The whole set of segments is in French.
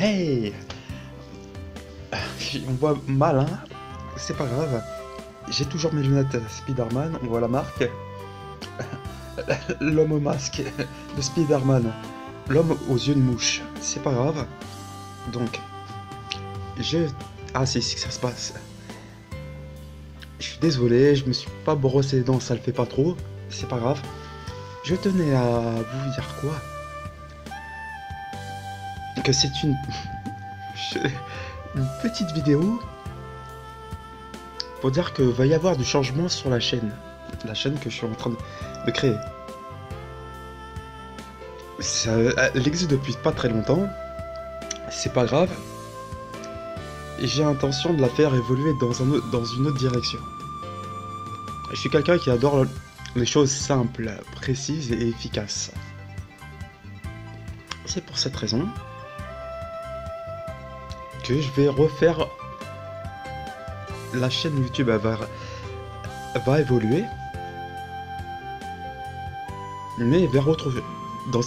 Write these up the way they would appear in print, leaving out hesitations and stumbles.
Hey! On voit mal, hein? C'est pas grave. J'ai toujours mes lunettes Spider-Man, on voit la marque. L'homme au masque de Spider-Man. L'homme aux yeux de mouche. C'est pas grave. Donc, je... Ah, c'est ici que ça se passe. Je suis désolé, je me suis pas brossé les dents, ça le fait pas trop. C'est pas grave. Je tenais à vous dire quoi? Que c'est une petite vidéo pour dire que va y avoir du changement sur la chaîne que je suis en train de créer. Elle existe depuis pas très longtemps, c'est pas grave, et j'ai l'intention de la faire évoluer dans une autre direction. Je suis quelqu'un qui adore les choses simples, précises et efficaces. C'est pour cette raison que je vais refaire la chaîne YouTube. Elle va évoluer, mais vers dans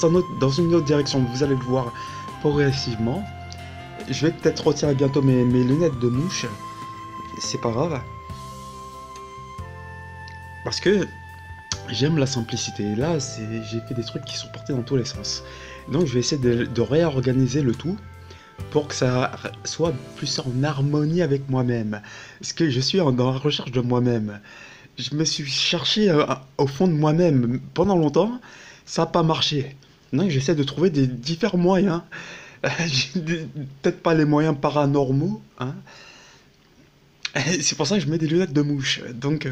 une autre direction. Vous allez le voir progressivement. Je vais peut-être retirer bientôt mes lunettes de mouche. C'est pas grave, parce que j'aime la simplicité. Là, j'ai fait des trucs qui sont portés dans tous les sens. Donc je vais essayer de réorganiser le tout pour que ça soit plus en harmonie avec moi-même. Parce que je suis dans la recherche de moi-même. Je me suis cherché au fond de moi-même pendant longtemps. Ça n'a pas marché. Donc j'essaie de trouver des différents moyens. Peut-être pas les moyens paranormaux, hein. C'est pour ça que je mets des lunettes de mouche. Donc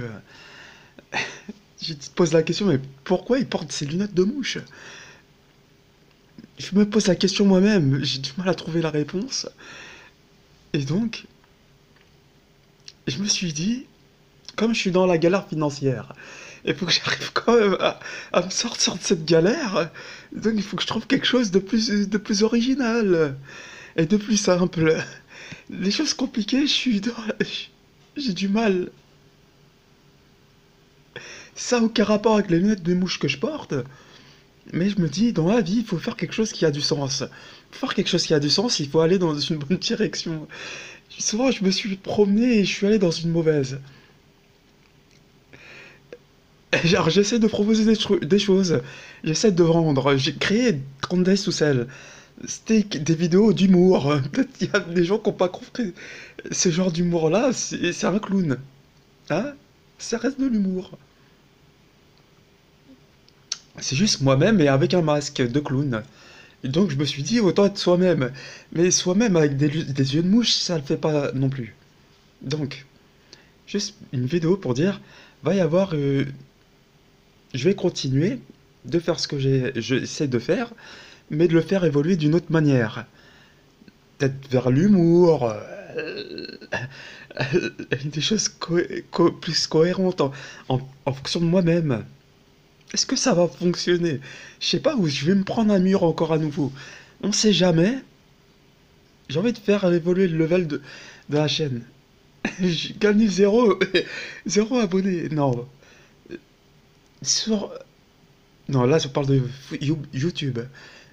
je te pose la question, mais pourquoi il porte ces lunettes de mouche? Je me pose la question moi-même, j'ai du mal à trouver la réponse. Et donc, je me suis dit, comme je suis dans la galère financière, il faut que j'arrive quand même à me sortir de cette galère. Donc il faut que je trouve quelque chose de plus original et de plus simple. Les choses compliquées, j'ai du mal. Ça n'a aucun rapport avec les lunettes de mouche que je porte. Mais je me dis, dans la vie, il faut faire quelque chose qui a du sens. Pour faire quelque chose qui a du sens, il faut aller dans une bonne direction. Souvent, je me suis promené et je suis allé dans une mauvaise. Genre, j'essaie de proposer des choses. J'essaie de vendre. J'ai créé 30 Days to Sell. C'était des vidéos d'humour. Peut-être qu'il y a des gens qui n'ont pas compris. Ce genre d'humour-là, c'est un clown. Hein? Ça reste de l'humour. C'est juste moi-même et avec un masque de clown. Et donc je me suis dit, autant être soi-même. Mais soi-même avec des yeux de mouche, ça le fait pas non plus. Donc, juste une vidéo pour dire, va y avoir... je vais continuer de faire ce que j'essaie de faire, mais de le faire évoluer d'une autre manière. Peut-être vers l'humour, des choses plus cohérentes en fonction de moi-même. Est-ce que ça va fonctionner? Je sais pas, où je vais me prendre un mur encore à nouveau. On sait jamais. J'ai envie de faire évoluer le level de la chaîne. J'ai gagné zéro abonné. Non. Sur... Non, là, je parle de YouTube.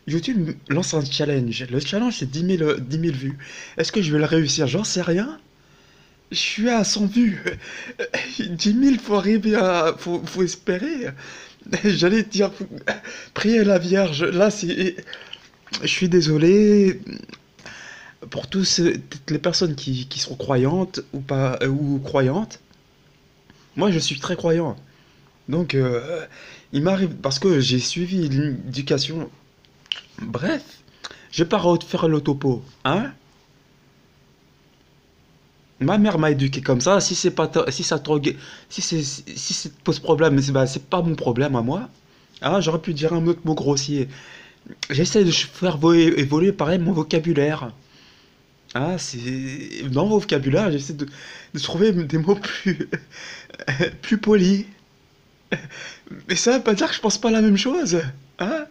YouTube lance un challenge. Le challenge, c'est 10 000 vues. Est-ce que je vais le réussir? J'en sais rien. Je suis à 100 vues. 10 000, faut arriver à... Faut espérer. J'allais dire, prier la Vierge. Là, c'est... Je suis désolé pour toutes les personnes qui sont croyantes ou pas, ou croyantes. Moi, je suis très croyant. Donc, il m'arrive, parce que j'ai suivi l'éducation. Bref, je vais pas refaire le topo, hein? Ma mère m'a éduqué comme ça. Si c'est pas, si ça te, si ça te pose problème, c'est pas mon problème à moi. Ah, j'aurais pu dire un autre mot grossier. J'essaie de faire évoluer pareil mon vocabulaire. Ah, c'est dans mon vocabulaire, j'essaie de trouver des mots plus polis. Mais ça veut pas dire que je pense pas la même chose, hein?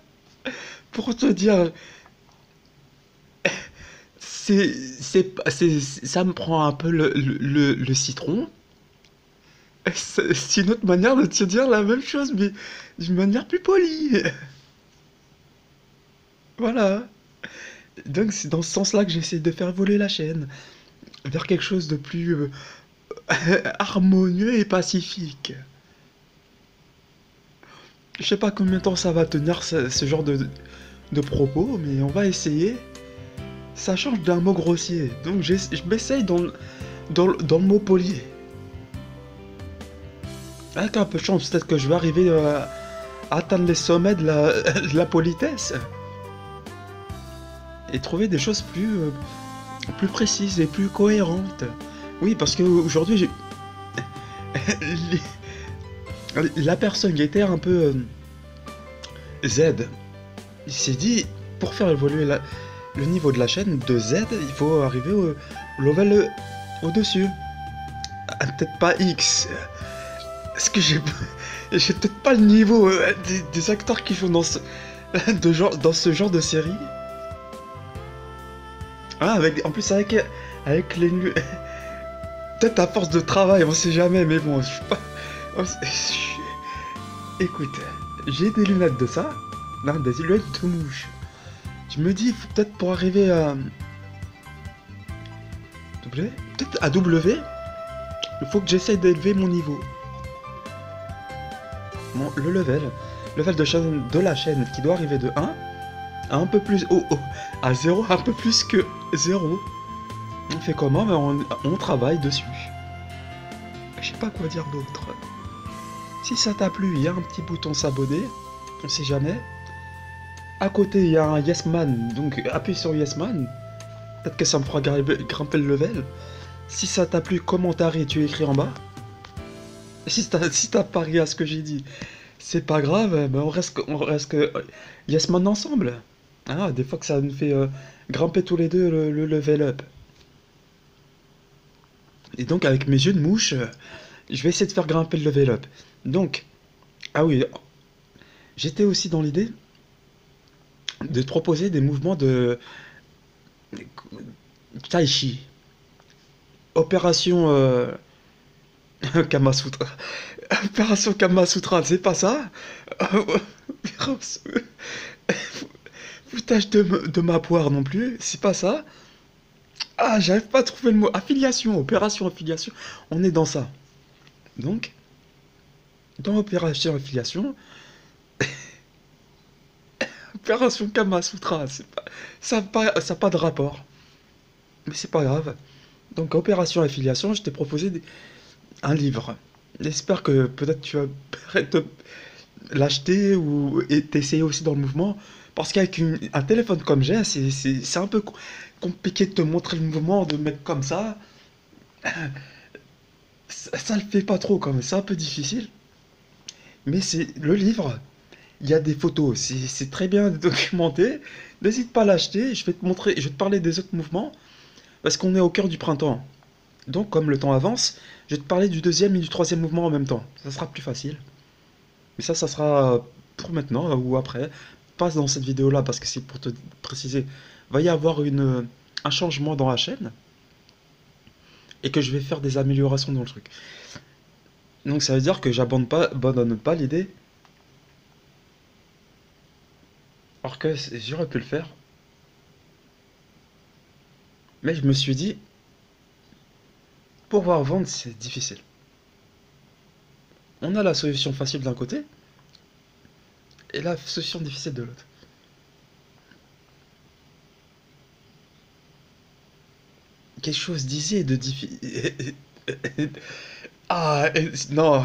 Pour te dire, ça me prend un peu le citron. C'est une autre manière de te dire la même chose, mais d'une manière plus polie. Voilà. Donc c'est dans ce sens-là que j'essaie de faire évoluer la chaîne, vers quelque chose de plus harmonieux et pacifique. Je sais pas combien de temps ça va tenir ce genre de propos, mais on va essayer. Ça change d'un mot grossier, donc je m'essaye dans le mot poli. Avec un peu de chance, peut-être que je vais arriver à atteindre les sommets de la politesse et trouver des choses plus précises et plus cohérentes. Oui, parce qu'aujourd'hui, la personne qui était un peu Z, il s'est dit, pour faire évoluer le niveau de la chaîne de Z, il faut arriver au level au-dessus. Ah, peut-être pas X. Est-ce que j'ai peut-être pas le niveau des acteurs qui jouent dans ce genre de série. Ah, en plus avec les peut-être à force de travail, on sait jamais, mais bon, je suis pas. Écoute, j'ai des lunettes de ça, non, des lunettes de mouche. Je me dis, peut-être pour arriver à W, peut-être à W, il faut que j'essaye d'élever mon niveau. Le level de la chaîne qui doit arriver de 1 à un peu plus, à 0, un peu plus que 0. On fait comment? Ben on travaille dessus. Je sais pas quoi dire d'autre. Si ça t'a plu, il y a un petit bouton s'abonner, on sait jamais. À côté, il y a un Yes Man, donc appuie sur Yes Man. Peut-être que ça me fera grimper le level. Si ça t'a plu, commentaire et tu écris en bas. Si t'as parié à ce que j'ai dit, c'est pas grave, ben on reste que Yes Man ensemble. Ah, des fois que ça nous fait grimper tous les deux le level up. Et donc avec mes yeux de mouche, je vais essayer de faire grimper le level up. Donc, ah oui, j'étais aussi dans l'idée de te proposer des mouvements de Tai Chi. Opération Kamasutra. Opération Kamasutra, c'est pas ça? Foutage de ma poire non plus, c'est pas ça? Ah, j'arrive pas à trouver le mot. Affiliation, opération affiliation, on est dans ça. Donc, dans opération affiliation, opération Kamasutra, ça a pas de rapport. Mais c'est pas grave. Donc, opération affiliation, je t'ai proposé un livre. J'espère que peut-être tu vas te l'acheter ou t'essayer aussi dans le mouvement. Parce qu'avec un téléphone comme j'ai, c'est un peu compliqué de te montrer le mouvement, de mettre comme ça. Ça le fait pas trop quand même, c'est un peu difficile. Mais c'est le livre, il y a des photos, c'est très bien documenté. N'hésite pas à l'acheter, je vais te montrer, je vais te parler des autres mouvements. Parce qu'on est au cœur du printemps. Donc, comme le temps avance, je vais te parler du deuxième et du troisième mouvement en même temps. Ça sera plus facile. Mais ça sera pour maintenant ou après. Pas dans cette vidéo-là parce que c'est pour te préciser. Va y avoir un changement dans la chaîne et que je vais faire des améliorations dans le truc. Donc ça veut dire que abandonne pas l'idée. Alors que j'aurais pu le faire. Mais je me suis dit, pouvoir vendre, c'est difficile. On a la solution facile d'un côté et la solution difficile de l'autre. Quelque chose disait de difficile. Ah, non,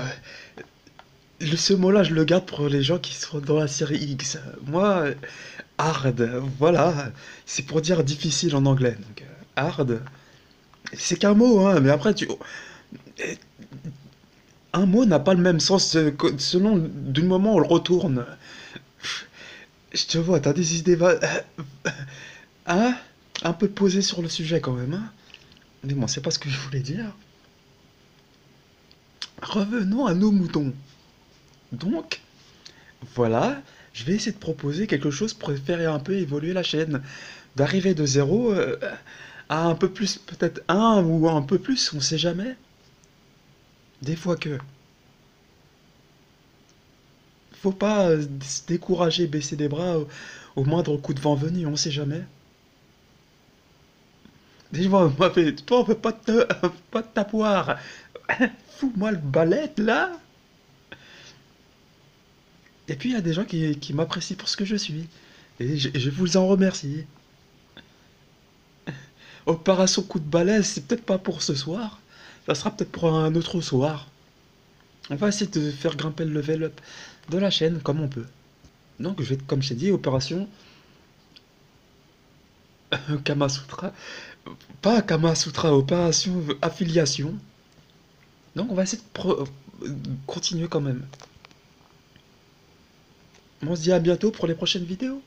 ce mot-là, je le garde pour les gens qui sont dans la série X. Moi, hard, voilà, c'est pour dire difficile en anglais. Donc, hard, c'est qu'un mot, hein, mais après, un mot n'a pas le même sens selon du moment où on le retourne. Je te vois, t'as des idées, hein, un peu posées sur le sujet quand même, hein. Mais bon, c'est pas ce que je voulais dire. Revenons à nos moutons. Donc, voilà, je vais essayer de proposer quelque chose pour faire un peu évoluer la chaîne. D'arriver de zéro à un peu plus, peut-être un ou un peu plus, on sait jamais. Des fois que. Faut pas se décourager, baisser les bras au moindre coup de vent venu, on sait jamais. Dis-moi, toi, on veut pas pas de t'avoir. Fous-moi le balai, là. Et puis, il y a des gens qui m'apprécient pour ce que je suis. Et je vous en remercie. Opération coup de balai, c'est peut-être pas pour ce soir. Ça sera peut-être pour un autre soir. On va essayer de faire grimper le level up de la chaîne comme on peut. Donc, je vais, comme je t'ai dit, opération Kamasutra. Pas Kamasutra, opération affiliation. Donc, on va essayer de continuer quand même. On se dit à bientôt pour les prochaines vidéos.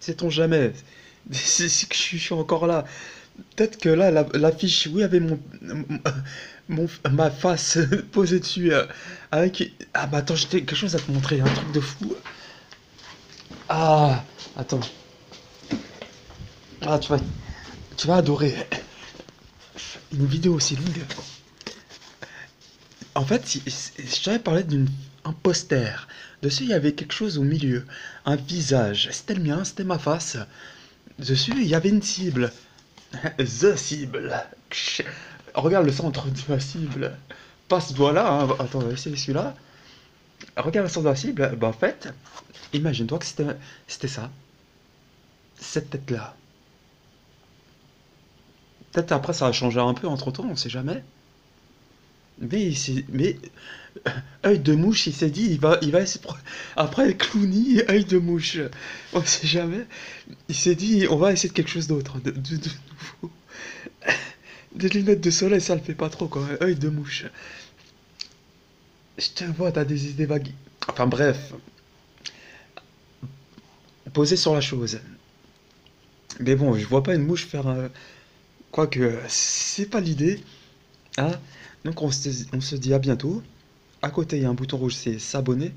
Sait-on jamais. C'est que je suis encore là. Peut-être que là, l'affiche, oui, avait ma face posée dessus. Avec. Ah, bah attends, j'ai quelque chose à te montrer, un truc de fou. Ah, attends. Ah, tu vas adorer. Une vidéo aussi longue. En fait, je t'avais parlé d'un poster. Dessus, il y avait quelque chose au milieu. Un visage. C'était le mien, c'était ma face. Dessus, il y avait une cible. The cible. Regarde le centre de la cible. Passe voilà. Hein. Attends, on va essayer celui-là. Regarde le centre de la cible. Bah, en fait, imagine-toi que c'était ça. Cette tête-là. Peut-être après, ça a changé un peu entre temps, on sait jamais. Mais œil de mouche, il s'est dit, il va essayer. Après, Clooney, œil de mouche. On sait jamais. Il s'est dit, on va essayer de quelque chose d'autre. De nouveau. Des lunettes de soleil, ça le fait pas trop, quoi. Œil de mouche. Je te vois, t'as des idées vagues. Enfin bref, poser sur la chose. Mais bon, je vois pas une mouche faire un. Quoique, c'est pas l'idée. Hein. Donc on se dit à bientôt. À côté, il y a un bouton rouge, c'est s'abonner.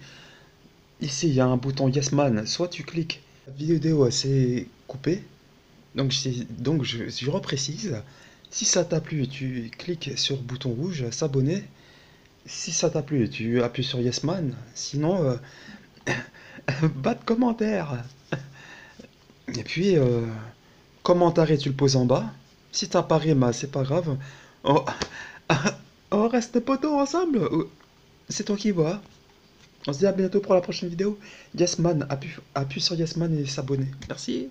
Ici, il y a un bouton Yes Man. Soit tu cliques. La vidéo, c'est coupé. Donc je reprécise. Si ça t'a plu, tu cliques sur le bouton rouge, s'abonner. Si ça t'a plu, tu appuies sur Yes Man. Sinon, pas de commentaire. Et puis, commentaire et tu le poses en bas. Si t'as pas ri, bah, c'est pas grave. On, on reste potos ensemble. C'est toi qui vois. On se dit à bientôt pour la prochaine vidéo. Yes Man, appuie sur Yes Man et s'abonner. Merci.